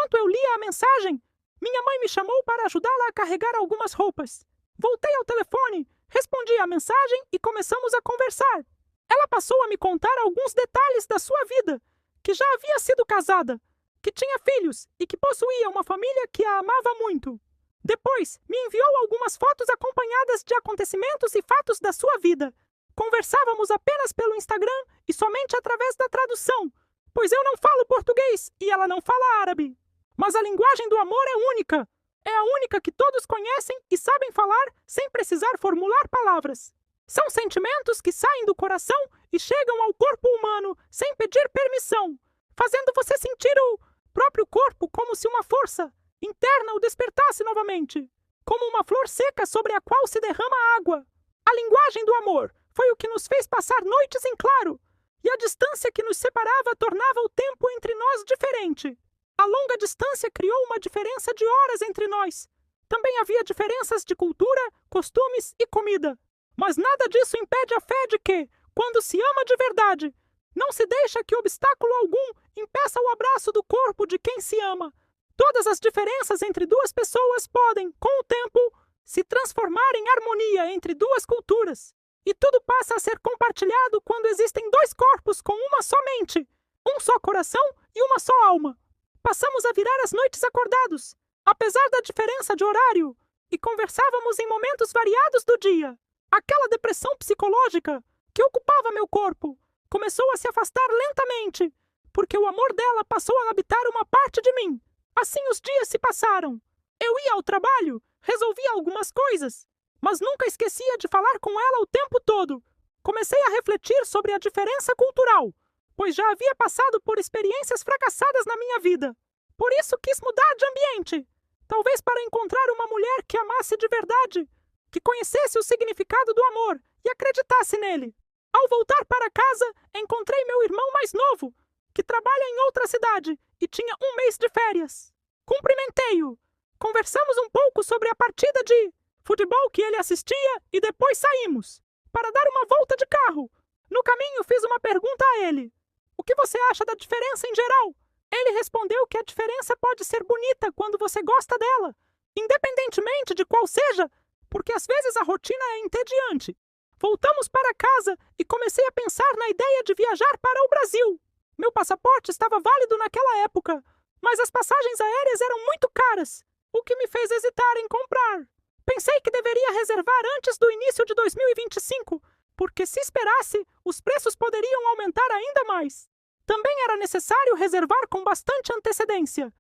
Enquanto eu lia a mensagem, minha mãe me chamou para ajudá-la a carregar algumas roupas. Voltei ao telefone, respondi à mensagem e começamos a conversar. Ela passou a me contar alguns detalhes da sua vida, que já havia sido casada, que tinha filhos e que possuía uma família que a amava muito. Depois, me enviou algumas fotos acompanhadas de acontecimentos e fatos da sua vida. Conversávamos apenas pelo Instagram e somente através da tradução, pois eu não falo português e ela não fala árabe. Mas a linguagem do amor é única. É a única que todos conhecem e sabem falar sem precisar formular palavras. São sentimentos que saem do coração e chegam ao corpo humano sem pedir permissão, fazendo você sentir o próprio corpo como se uma força interna o despertasse novamente, como uma flor seca sobre a qual se derrama água. A linguagem do amor foi o que nos fez passar noites em claro, e a distância que nos separava tornava o tempo entre nós diferente. A longa distância criou uma diferença de horas entre nós. Também havia diferenças de cultura, costumes e comida. Mas nada disso impede a fé de que, quando se ama de verdade, não se deixa que obstáculo algum impeça o abraço do corpo de quem se ama. Todas as diferenças entre duas pessoas podem, com o tempo, se transformar em harmonia entre duas culturas. E tudo passa a ser compartilhado quando existem dois corpos com uma só mente, um só coração e uma só alma. Passamos a virar as noites acordados, apesar da diferença de horário, e conversávamos em momentos variados do dia. Aquela depressão psicológica que ocupava meu corpo começou a se afastar lentamente, porque o amor dela passou a habitar uma parte de mim. Assim os dias se passaram. Eu ia ao trabalho, resolvia algumas coisas, mas nunca esquecia de falar com ela o tempo todo. Comecei a refletir sobre a diferença cultural, pois já havia passado por experiências fracassadas na minha vida. Por isso quis mudar de ambiente, talvez para encontrar uma mulher que amasse de verdade, que conhecesse o significado do amor e acreditasse nele. Ao voltar para casa, encontrei meu irmão mais novo, que trabalha em outra cidade e tinha um mês de férias. Cumprimentei-o. Conversamos um pouco sobre a partida de futebol que ele assistia e depois saímos para dar uma volta de carro. No caminho fiz uma pergunta a ele. O que você acha da diferença em geral? Ele respondeu que a diferença pode ser bonita quando você gosta dela, independentemente de qual seja, porque às vezes a rotina é entediante. Voltamos para casa e comecei a pensar na ideia de viajar para o Brasil. Meu passaporte estava válido naquela época, mas as passagens aéreas eram muito caras, o que me fez hesitar em comprar. Pensei que deveria reservar antes do início de 2025, porque se esperasse, os preços poderiam aumentar ainda mais. Também era necessário reservar com bastante antecedência,